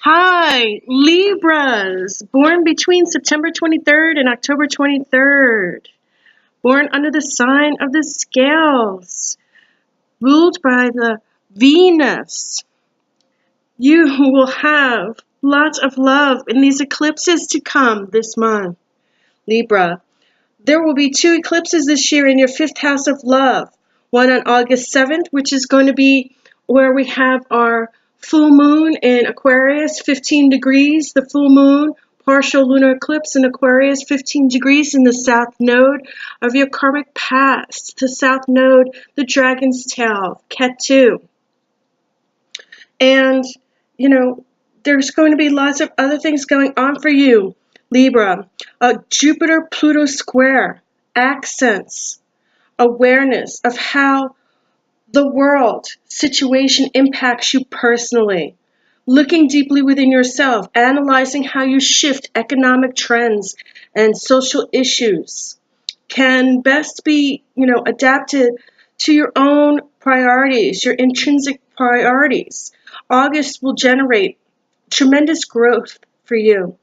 Hi, Libras, born between September 23rd and October 23rd, born under the sign of the scales, ruled by the Venus. You will have lots of love in these eclipses to come this month, Libra. There will be 2 eclipses this year in your 5th house of love. One on August 7th, which is going to be where we have our full moon in Aquarius, 15 degrees. The full moon, partial lunar eclipse in Aquarius, 15 degrees in the south node of your karmic past. The south node, the dragon's tail, Ketu. And, there's going to be lots of other things going on for you, Libra. Jupiter-Pluto square accents awareness of how the world situation impacts you personally. Looking deeply within yourself, analyzing how you shift economic trends and social issues can best be, adapted to your own priorities, your intrinsic priorities. August will generate tremendous growth for you.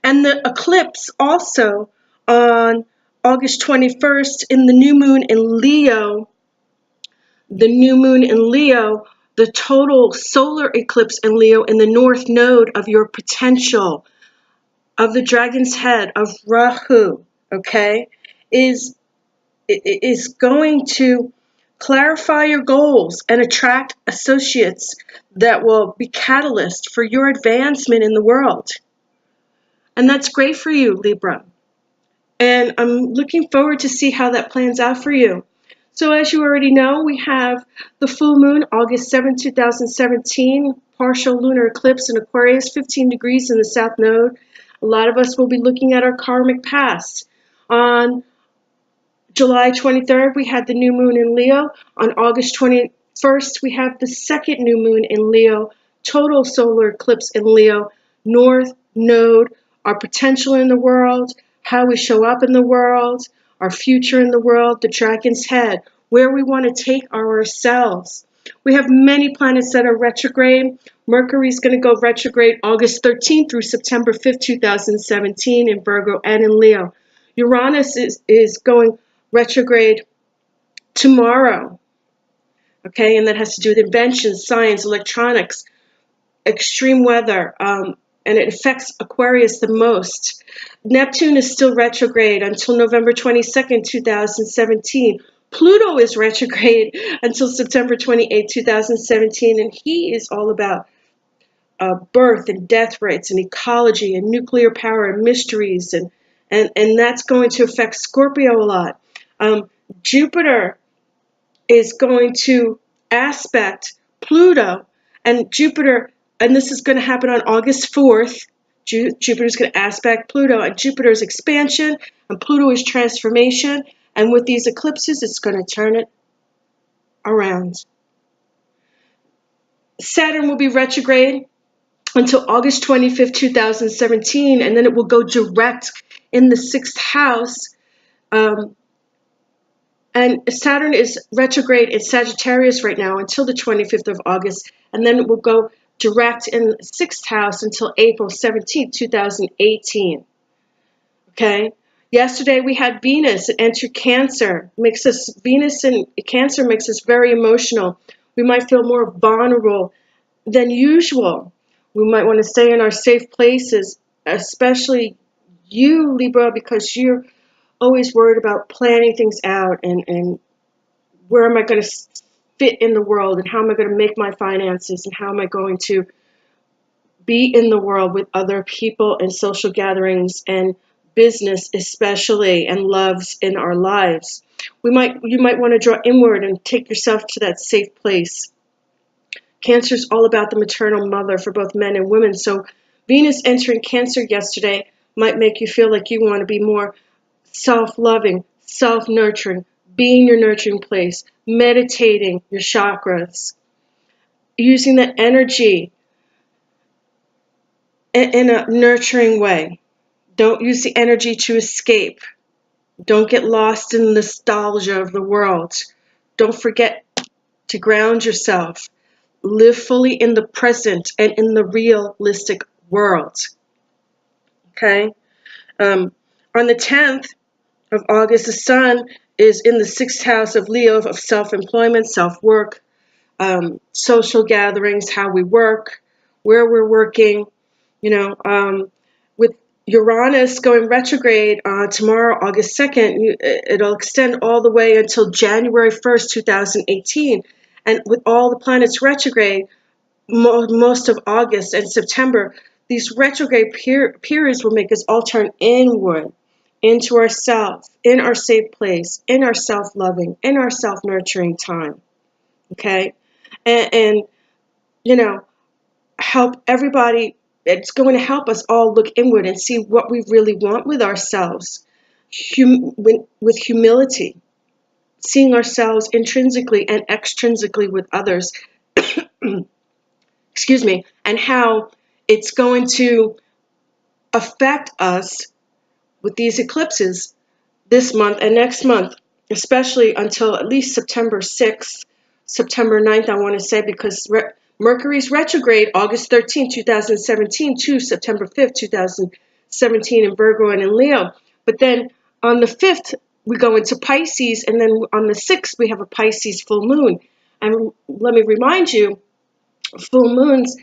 And the eclipse also on August 21st in the new moon in Leo, the total solar eclipse in Leo in the north node of your potential, of the dragon's head, of Rahu, okay, is going to clarify your goals and attract associates that will be catalyst for your advancement in the world. And that's great for you, Libra. And I'm looking forward to see how that plans out for you. So as you already know, we have the full moon, August 7, 2017, partial lunar eclipse in Aquarius, 15 degrees in the south node. A lot of us will be looking at our karmic past. On July 23rd, we had the new moon in Leo. On August 21st, we have the second new moon in Leo, total solar eclipse in Leo, north node, our potential in the world, how we show up in the world, our future in the world, the dragon's head, where we want to take ourselves. We have many planets that are retrograde. Mercury is going to go retrograde August 13th through September 5th, 2017 in Virgo and in Leo. Uranus is going retrograde tomorrow, okay, and that has to do with inventions, science, electronics, extreme weather, and it affects Aquarius the most. Neptune is still retrograde until November 22nd, 2017. Pluto is retrograde until September 28, 2017, and he is all about birth and death rates and ecology and nuclear power and mysteries, and that's going to affect Scorpio a lot. Jupiter is going to aspect Pluto, and Jupiter, and this is going to happen on August 4th. Jupiter is going to aspect Pluto, and Jupiter is expansion, and Pluto is transformation, and with these eclipses, it's going to turn it around. Saturn will be retrograde until August 25th, 2017, and then it will go direct in the 6th house. And Saturn is retrograde in Sagittarius right now until the 25th of August, and then it will go direct in the 6th house until April 17th, 2018. Okay? Yesterday we had Venus enter Cancer. Venus in Cancer makes us very emotional. We might feel more vulnerable than usual. We might want to stay in our safe places, especially you, Libra, because you're always worried about planning things out and where am I going to fit in the world and how am I going to make my finances and how am I going to be in the world with other people and social gatherings and business especially and loves in our lives. You might want to draw inward and take yourself to that safe place. Cancer is all about the maternal mother for both men and women. So Venus entering Cancer yesterday might make you feel like you want to be more self-loving, self-nurturing, being your nurturing place, meditating your chakras, using that energy in a nurturing way. Don't use the energy to escape. Don't get lost in the nostalgia of the world. Don't forget to ground yourself. live fully in the present and in the realistic world. Okay? On the 10th of August, the sun is in the 6th house of Leo, of self-employment, self-work, social gatherings, how we work, where we're working, with Uranus going retrograde tomorrow, August 2nd, it'll extend all the way until January 1st, 2018. And with all the planets retrograde, most of August and September, these retrograde periods will make us all turn inward, into ourselves, in our safe place, in our self-loving, in our self-nurturing time. Okay? And help everybody. It's going to help us all look inward and see what we really want with ourselves, with humility, seeing ourselves intrinsically and extrinsically with others. Excuse me, and how it's going to affect us with these eclipses this month and next month, especially until at least September 6th, September 9th, I want to say, because Mercury's retrograde August 13th, 2017 to September 5th, 2017 in Virgo and in Leo. But then on the 5th, we go into Pisces, and then on the 6th, we have a Pisces full moon. And let me remind you, full moons,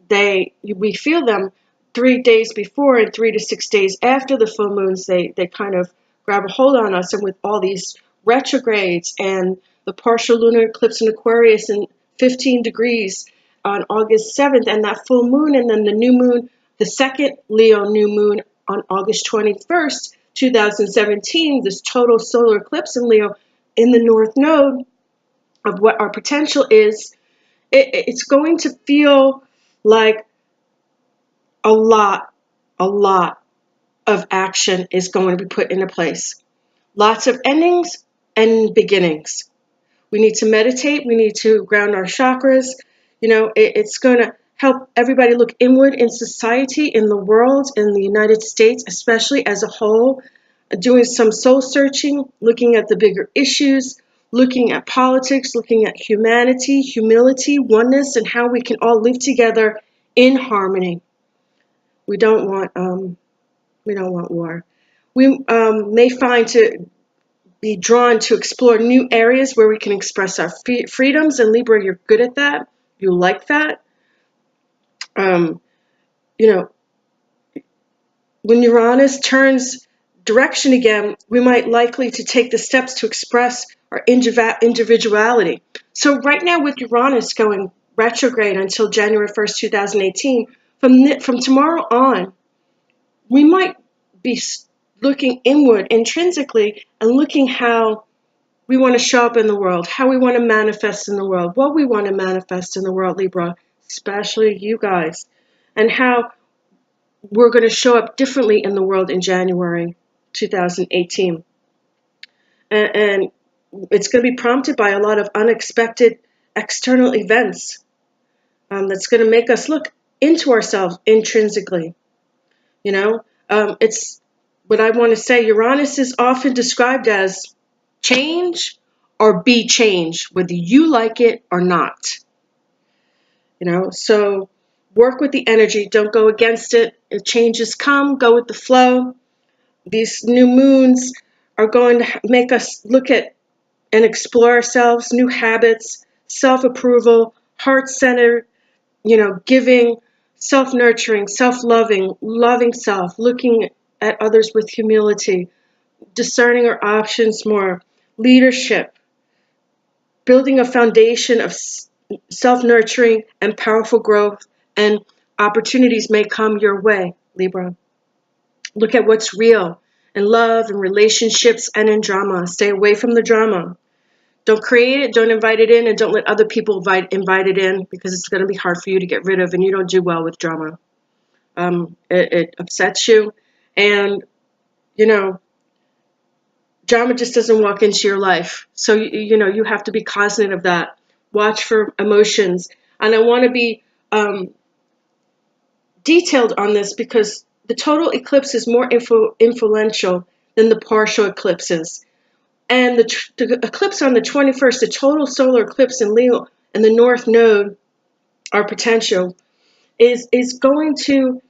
we feel them 3 days before and 3 to 6 days after the full moons. They kind of grab a hold on us, and with all these retrogrades and the partial lunar eclipse in Aquarius in 15 degrees on August 7th, and that full moon, and then the new moon, the second Leo new moon on August 21st, 2017, this total solar eclipse in Leo in the North Node of what our potential is. It's going to feel like a lot of action is going to be put into place. Lots of endings and beginnings. We need to meditate. We need to ground our chakras. It's going to help everybody look inward in society, in the world, in the United States, especially as a whole, doing some soul searching, looking at the bigger issues, looking at politics, looking at humanity, humility, oneness, and how we can all live together in harmony. We don't want war. We may find to be drawn to explore new areas where we can express our freedoms. And Libra, you're good at that. You like that. When Uranus turns direction again, we might likely to take the steps to express our individuality. So right now with Uranus going retrograde until January 1st, 2018, from tomorrow on, we might be looking inward intrinsically and looking how we want to show up in the world, how we want to manifest in the world, what we want to manifest in the world, Libra, especially you guys, and how we're going to show up differently in the world in January 2018. And it's going to be prompted by a lot of unexpected external events that's going to make us look into ourselves intrinsically. It's what I want to say. Uranus is often described as change or be changed, whether you like it or not. So work with the energy. Don't go against it. If changes come, go with the flow. These new moons are going to make us look at and explore ourselves, new habits, self-approval, heart-centered, giving, self-nurturing, self-loving, loving self, looking at others with humility, discerning our options more, leadership, building a foundation of self-nurturing and powerful growth, and opportunities may come your way, Libra. Look at what's real in love and relationships and in drama. Stay away from the drama. Don't create it, don't invite it in, and don't let other people invite it in, because it's going to be hard for you to get rid of, and you don't do well with drama. It upsets you, and, drama just doesn't walk into your life. So, you have to be cognizant of that. Watch for emotions. And I want to be detailed on this because the total eclipse is more influential than the partial eclipses. And the eclipse on the 21st, the total solar eclipse in Leo in the North Node, our potential, is going to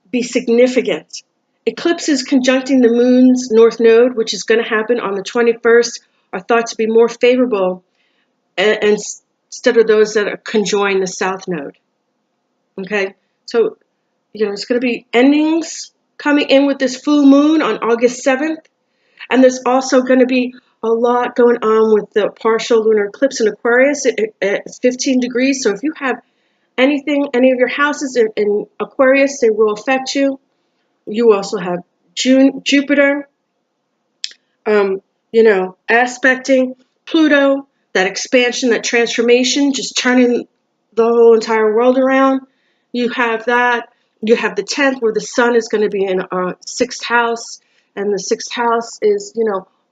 be significant. Eclipses conjuncting the moon's north node, which is going to happen on the 21st, are thought to be more favorable instead of those that are conjoin the south node. Okay, so there's going to be endings coming in with this full moon on August 7th, and there's also going to be a lot going on with the partial lunar eclipse in Aquarius. It's 15 degrees, so if you have any of your houses in Aquarius, they will affect you. You also have Jupiter, aspecting Pluto, that expansion, that transformation, just turning the whole entire world around. You have that. You have the 10th, where the sun is going to be in our 6th house, and the 6th house is,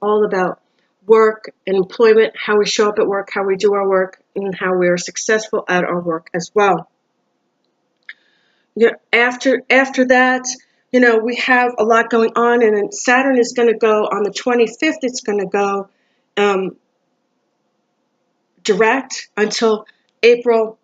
all about work and employment, how we show up at work, how we do our work, and how we are successful at our work as well. After that, we have a lot going on, and then Saturn is going to go on the 25th. It's going to go direct until April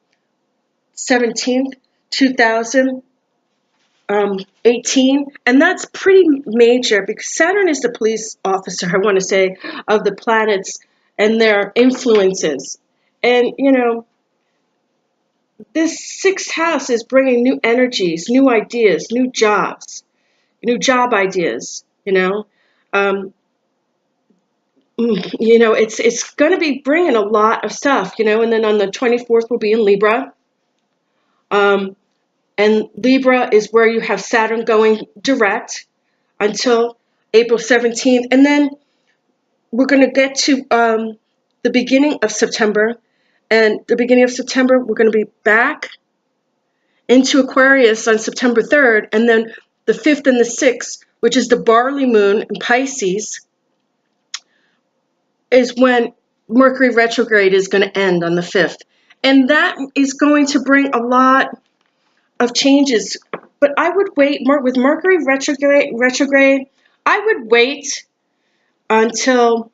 17th, 2018, and that's pretty major because Saturn is the police officer, I want to say, of the planets and their influences. And, this 6th house is bringing new energies, new ideas, new job ideas, it's going to be bringing a lot of stuff, and then on the 24th we'll be in Libra. And Libra is where you have Saturn going direct until April 17th. And then we're going to get to the beginning of September. And the beginning of September, we're going to be back into Aquarius on September 3rd. And then the 5th and the 6th, which is the barley moon in Pisces, is when Mercury retrograde is going to end on the 5th. And that is going to bring a lot of changes. But I would wait with Mercury retrograde. I would wait until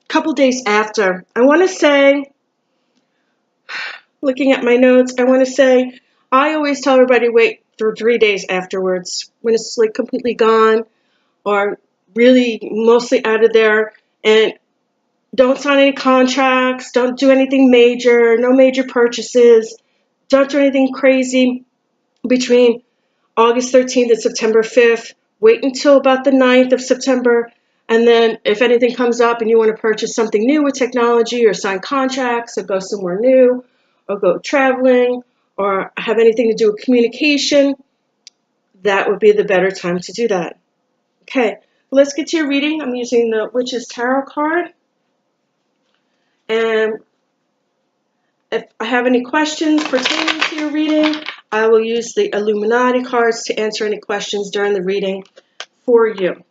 a couple days after. I want to say, looking at my notes, I always tell everybody wait for 3 days afterwards when it's like completely gone or really mostly out of there. And don't sign any contracts. Don't do anything major. No major purchases. Don't do anything crazy between August 13th and September 5th. Wait until about the 9th of September. And then if anything comes up and you want to purchase something new with technology or sign contracts or go somewhere new or go traveling or have anything to do with communication, that would be the better time to do that. Okay, let's get to your reading. I'm using the Witch's Tarot card. And if I have any questions pertaining to your reading, I will use the Illuminati cards to answer any questions during the reading for you.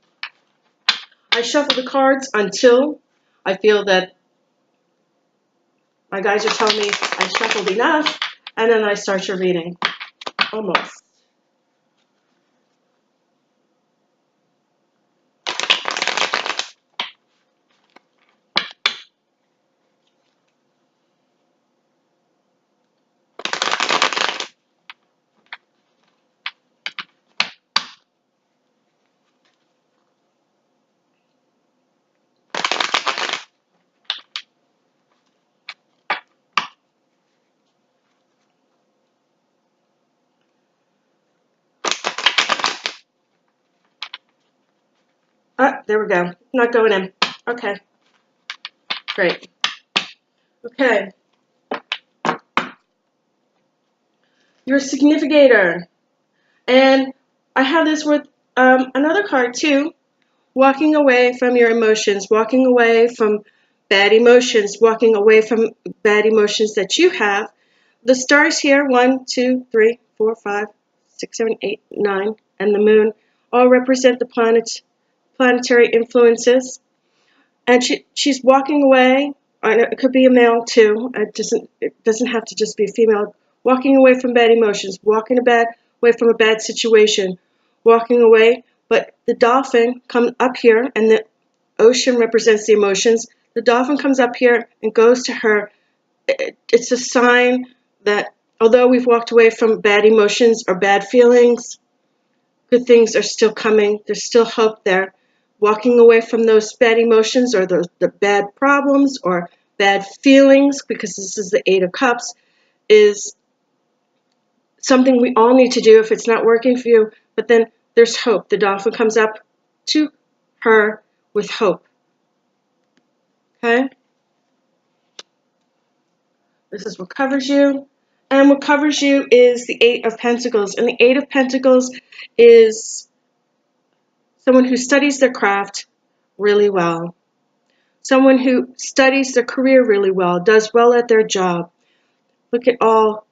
I shuffle the cards until I feel that my guides are telling me I shuffled enough, and then I start your reading. Almost. There we go. Not going in. Okay. Great. Okay. Your significator. And I have this with another card too. Walking away from your emotions. Walking away from bad emotions. Walking away from bad emotions that you have. The stars here, 1, 2, 3, 4, 5, 6, 7, 8, 9, and the moon all represent the planetary influences. And she's walking away. It could be a male too. It doesn't have to just be a female. Walking away from bad emotions. Walking away from a bad situation. Walking away. But the dolphin comes up here, and the ocean represents the emotions. The dolphin comes up here and goes to her. It's a sign that Although we've walked away from bad emotions or bad feelings, good things are still coming. There's still hope there. Walking away from those bad emotions or the bad problems or bad feelings, because this is the Eight of Cups, is something we all need to do if it's not working for you. But then there's hope. The dolphin comes up to her with hope. Okay? This is what covers you. And what covers you is the Eight of Pentacles. And the Eight of Pentacles is someone who studies their craft really well. Someone who studies their career really well, does well at their job. Look at all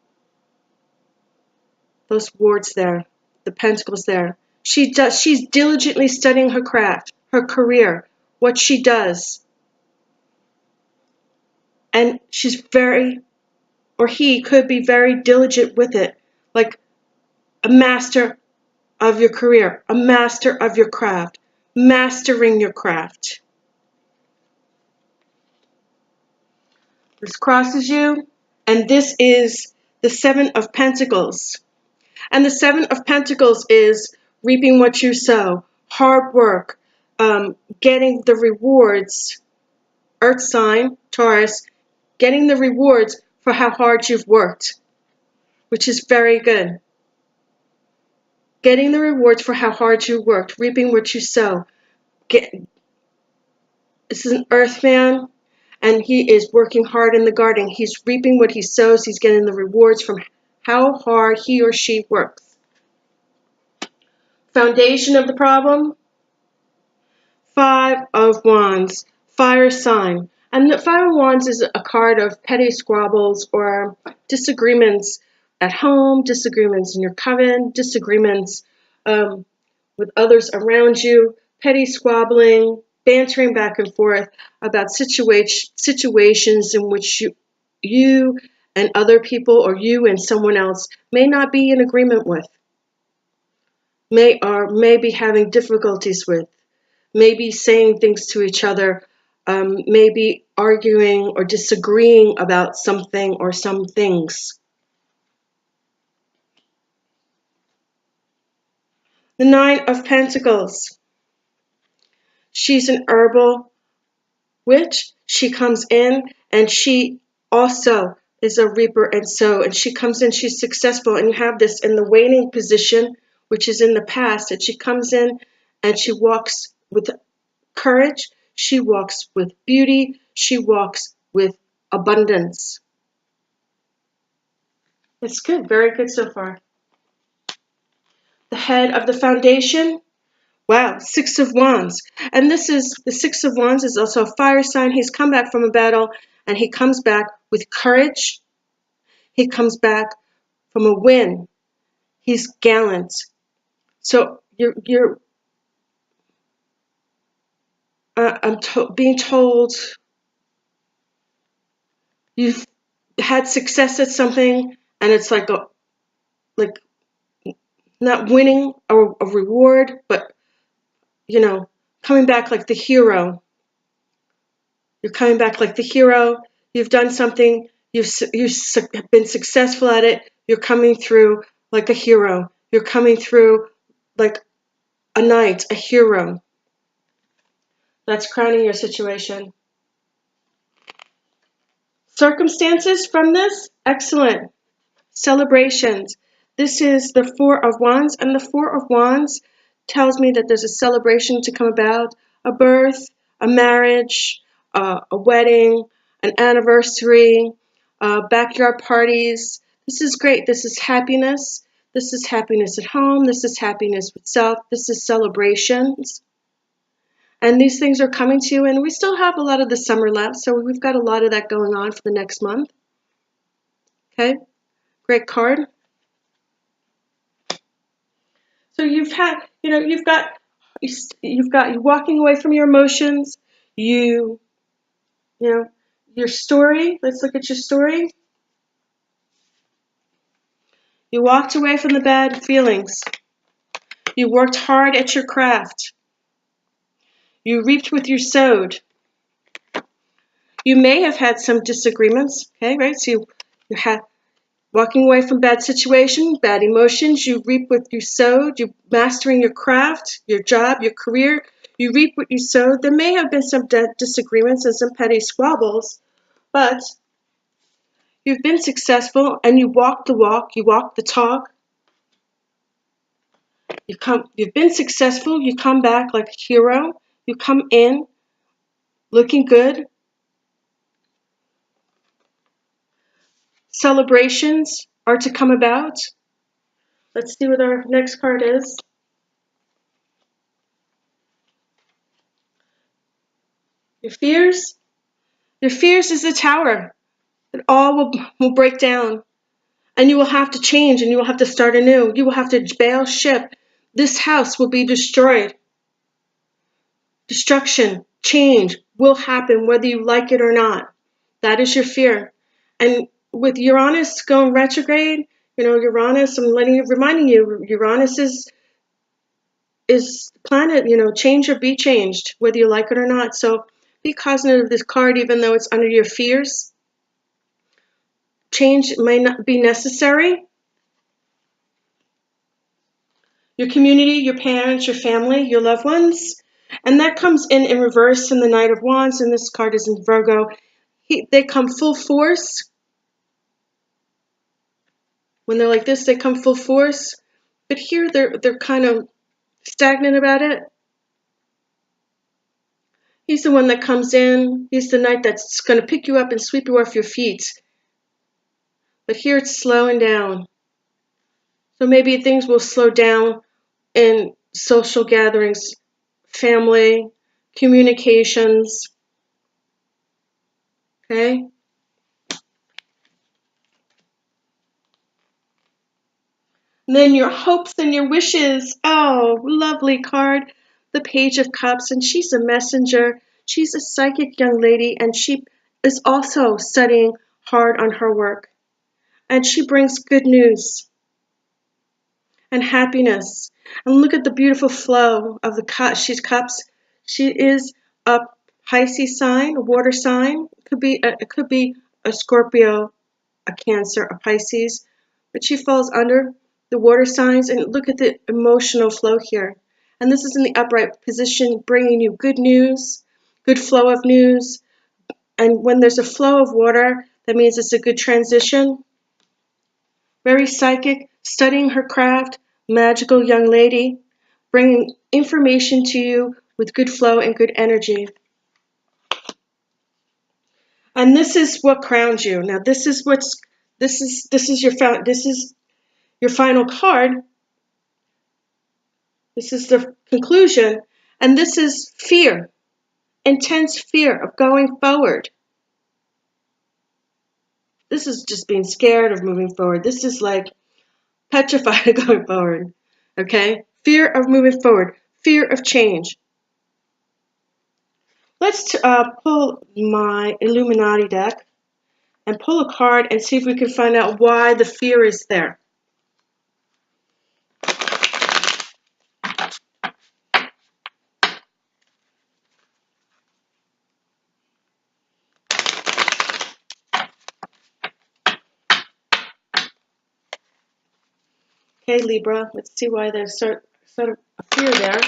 those wards there, the pentacles there. She's diligently studying her craft, her career, what she does. And she's very, or he could be very diligent with it, like a master of your career, a master of your craft, mastering your craft. This crosses you, and this is the Seven of Pentacles. And the Seven of Pentacles is reaping what you sow, hard work, getting the rewards, Earth sign, Taurus, getting the rewards for how hard you've worked, which is very good. Getting the rewards for how hard you worked, reaping what you sow. This is an Earth man, and he is working hard in the garden. He's reaping what he sows. He's getting the rewards from how hard he or she works. Foundation of the problem, Five of Wands, fire sign. And the Five of Wands is a card of petty squabbles or disagreements at home, disagreements in your coven, disagreements with others around you, petty squabbling, bantering back and forth about situations in which you and other people or you and someone else may not be in agreement with, may be having difficulties with, maybe saying things to each other, maybe arguing or disagreeing about something or some things. The Nine of Pentacles. She's an herbal witch. She comes in and she also is a reaper and sow. And she comes in, she's successful. And you have this in the waiting position, which is in the past. And she comes in and she walks with courage. She walks with beauty. She walks with abundance. It's good. Very good so far. The head of the foundation. Wow, Six of Wands. And this is, the Six of Wands is also a fire sign. He's come back from a battle, and he comes back with courage. He comes back from a win. He's gallant. So I'm being told you've had success at something, and it's like not winning a reward, but coming back like the hero. You're coming back like the hero. You've done something. You've been successful at it. You're coming through like a hero. You're coming through like a knight, a hero. That's crowning your situation. Circumstances from this? Excellent. Celebrations. This is the Four of Wands, and the Four of Wands tells me that there's a celebration to come about, a birth, a marriage, a wedding, an anniversary, backyard parties. This is great. This is happiness. This is happiness at home. This is happiness with self. This is celebrations. And these things are coming to you, and we still have a lot of the summer left, so we've got a lot of that going on for the next month. Okay, great card. So you're walking away from your emotions. Your story. Let's look at your story. You walked away from the bad feelings. You worked hard at your craft. You reaped what you sowed. You may have had some disagreements. Okay, right? So Walking away from bad situations, bad emotions, you reap what you sowed. You mastering your craft, your job, your career, you reap what you sowed. There may have been some disagreements and some petty squabbles, but you've been successful and you walk the walk, you walk the talk. You've been successful, you come back like a hero, you come in looking good. Celebrations are to come about. Let's see what our next card is. Your fears? Your fears is the tower. It all will break down. And you will have to change and you will have to start anew. You will have to bail ship. This house will be destroyed. Destruction, change will happen whether you like it or not. That is your fear. And with Uranus going retrograde, Uranus, reminding you, Uranus is planet, change or be changed, whether you like it or not. So be cognizant of this card, even though it's under your fears. Change may not be necessary. Your community, your parents, your family, your loved ones. And that comes in reverse in the Knight of Wands, and this card is in Virgo. They come full force. When they're like this, they come full force. But here they're kind of stagnant about it. He's the one that comes in. He's the knight that's going to pick you up and sweep you off your feet. But here it's slowing down. So maybe things will slow down in social gatherings, family, communications. Okay? And then your hopes and your wishes. Oh, lovely card. The Page of Cups. And she's a messenger. She's a psychic young lady. And she is also studying hard on her work. And she brings good news and happiness. And look at the beautiful flow of the cups. She is a Pisces sign, a water sign. It could be a Scorpio, a Cancer, a Pisces, but she falls under the water signs. And look at the emotional flow here. And this is in the upright position, bringing you good news, good flow of news. And when there's a flow of water, that means it's a good transition. Very psychic, studying her craft, magical young lady, bringing information to you with good flow and good energy. And this is what crowns you. Now this is your final card. This is the conclusion, and this is fear. Intense fear of going forward. This is just being scared of moving forward. This is like petrified of going forward. Okay? Fear of moving forward. Fear of change. Let's pull my Illuminati deck and pull a card and see if we can find out why the fear is there. Okay, Libra, let's see why there's sort of a fear there.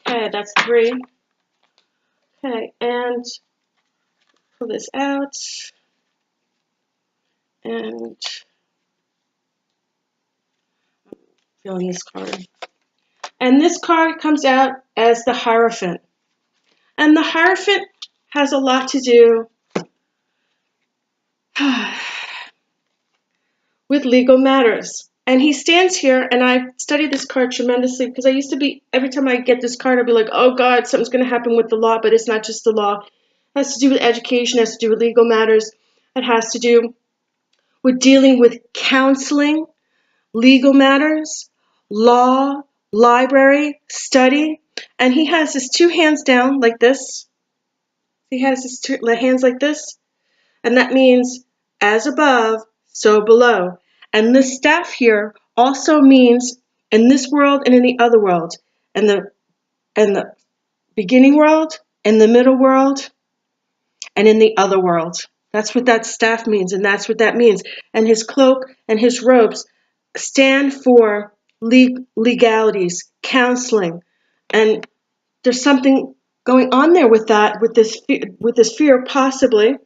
Okay, that's 3. Okay, and pull this out. And I'm feeling this card. And this card comes out as the Hierophant. And the Hierophant has a lot to do with legal matters. And he stands here, and I've studied this card tremendously because I used to be, every time I get this card, I'd be like, oh God, something's going to happen with the law, but it's not just the law. It has to do with education, it has to do with legal matters. It has to do with dealing with counseling, legal matters, law, library, study. And he has his 2 hands down like this. He has his 2 hands like this. And that means as above, so below. And this staff here also means in this world and in the other world. In the beginning world, in the middle world, and in the other world. That's what that staff means, and that's what that means. And his cloak and his robes stand for legalities, counseling, and there's something going on there with that, with this fear, possibly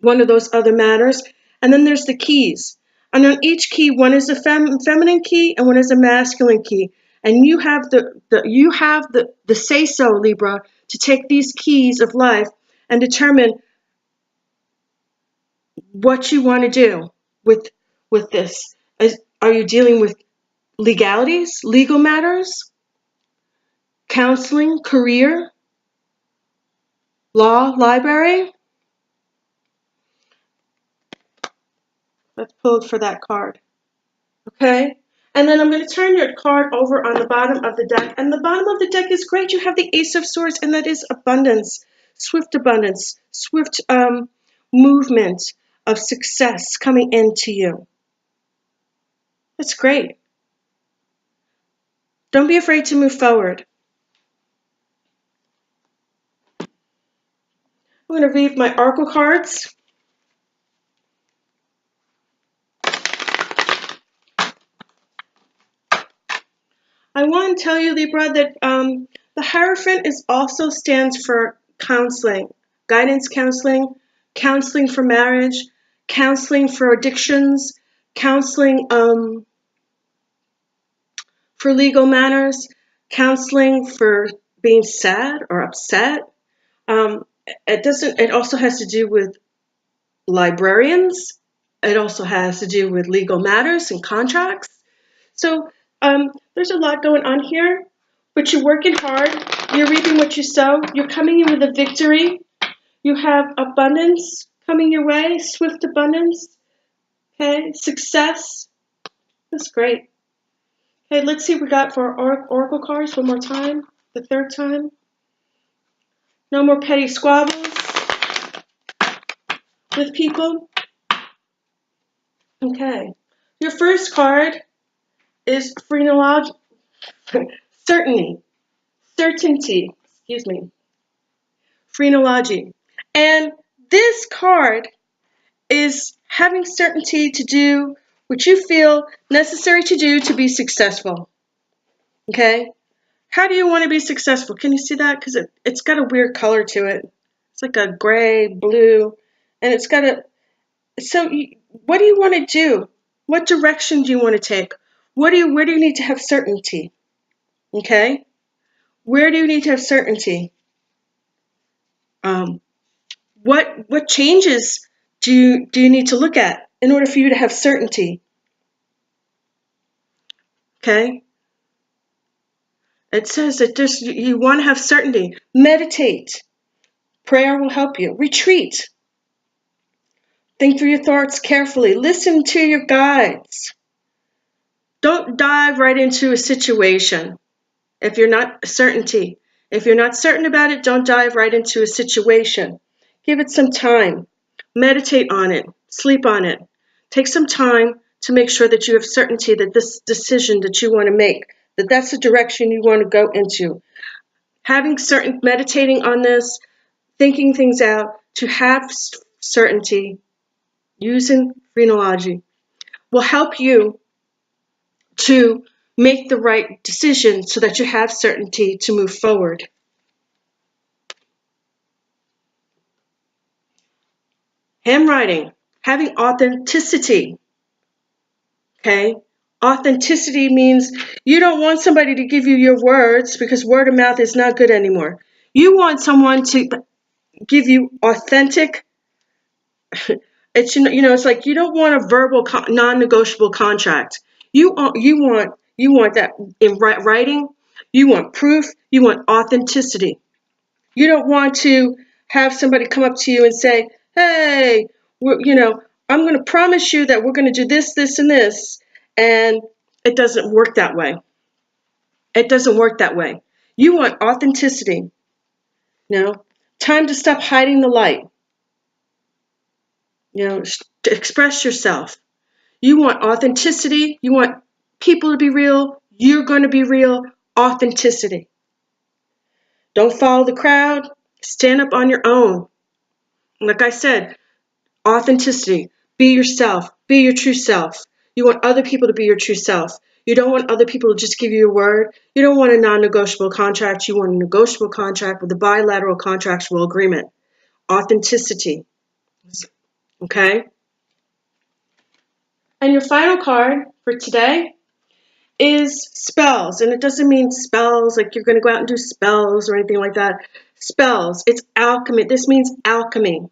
one of those other matters. And then there's the keys, and on each key, one is a feminine key and one is a masculine key. And you have the say so, Libra, to take these keys of life and determine what you want to do with this. Are you dealing with legalities, legal matters, counseling, career, law, library? Let's pull for that card. Okay? And then I'm going to turn your card over on the bottom of the deck. And the bottom of the deck is great. You have the Ace of Swords, and that is abundance, swift movement of success coming into you. That's great. Don't be afraid to move forward. I'm going to read my oracle cards. I want to tell you, Libra, that the Hierophant also stands for counseling, guidance counseling, counseling for marriage, counseling for addictions, counseling for legal matters, counseling for being sad or upset. It also has to do with librarians. It also has to do with legal matters and contracts. So there's a lot going on here, but you're working hard. You're reaping what you sow. You're coming in with a victory. You have abundance coming your way, swift abundance. Okay, success. That's great. Okay, let's see what we got for our oracle cards one more time, the third time. No more petty squabbles with people. Okay, your first card is phrenology. Certainty, excuse me, phrenology. And this card is having certainty to do what you feel necessary to do to be successful. Okay? How do you want to be successful? Can you see that? Because it's got a weird color to it. It's like a gray, blue, and it's got a... So what do you want to do? What direction do you want to take? Where do you need to have certainty? Okay? Where do you need to have certainty? What changes do you need to look at in order for you to have certainty? Okay? It says that you want to have certainty. Meditate. Prayer will help you. Retreat. Think through your thoughts carefully. Listen to your guides. Don't dive right into a situation if you're not certainty. If you're not certain about it, don't dive right into a situation. Give it some time. Meditate on it. Sleep on it. Take some time to make sure that you have certainty that this decision that you want to make, that's the direction you want to go into. Meditating on this, thinking things out, to have certainty, using phrenology, will help you to make the right decision so that you have certainty to move forward. Handwriting, having authenticity. Okay? Authenticity means you don't want somebody to give you your words because word of mouth is not good anymore. You want someone to give you authentic. It's like you don't want a verbal non-negotiable contract. You want that in writing. You want proof. You want authenticity. You don't want to have somebody come up to you and say, "Hey, I'm going to promise you that we're going to do this, this, and this," and it doesn't work that way. It doesn't work that way. You want authenticity. Time to stop hiding the light. To express yourself. You want authenticity. You want people to be real. You're going to be real. Authenticity. Don't follow the crowd. Stand up on your own. Like I said, Authenticity. Be yourself. Be your true self. You want other people to be your true self. You don't want other people to just give you a word. You don't want a non-negotiable contract. You want a negotiable contract with a bilateral contractual agreement. Authenticity. Okay? And your final card for today is spells. And it doesn't mean spells like you're going to go out and do spells or anything like that. Spells. It's alchemy. This means alchemy.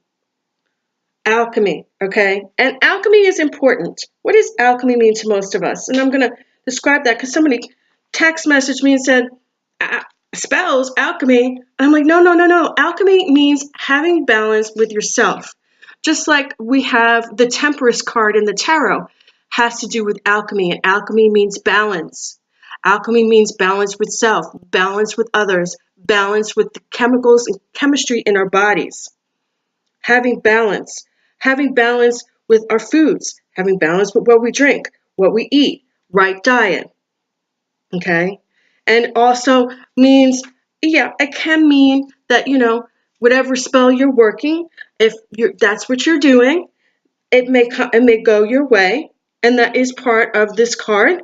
Alchemy, okay? And alchemy is important. What does alchemy mean to most of us? And I'm going to describe that because somebody text messaged me and said, spells, alchemy. I'm like, no, no, no, no. Alchemy means having balance with yourself. Just like we have the Temperance card in the tarot has to do with alchemy. And alchemy means balance. Alchemy means balance with self, balance with others, balance with the chemicals and chemistry in our bodies. Having balance with our foods, having balance with what we drink, what we eat, right diet, okay? And also means, yeah, it can mean that, whatever spell you're working, if that's what you're doing, it may go your way, and that is part of this card.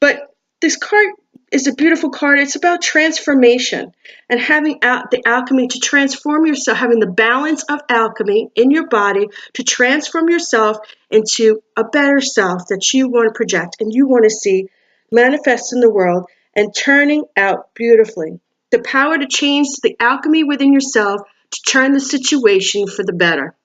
But this card is a beautiful card. It's about transformation and having the alchemy to transform yourself, having the balance of alchemy in your body to transform yourself into a better self that you want to project and you want to see manifest in the world and turning out beautifully. The power to change the alchemy within yourself to turn the situation for the better.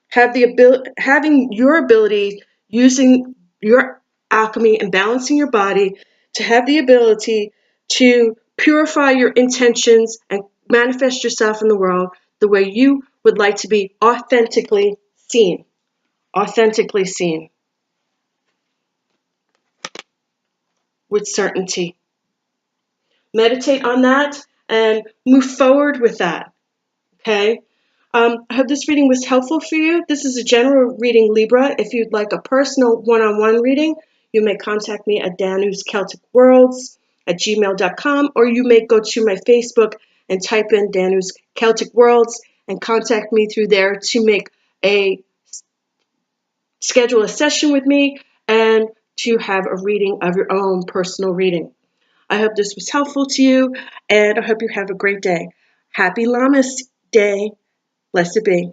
Having your ability using your alchemy and balancing your body to have the ability to purify your intentions and manifest yourself in the world the way you would like to be authentically seen. Authentically seen. With certainty. Meditate on that and move forward with that. Okay? I hope this reading was helpful for you. This is a general reading, Libra. If you'd like a personal one-on-one reading, you may contact me at danuscelticworlds@gmail.com, or you may go to my Facebook and type in Danus Celtic Worlds and contact me through there to schedule a session with me and to have a reading of your own personal reading. I hope this was helpful to you, and I hope you have a great day. Happy Lammas Day. Blessed be.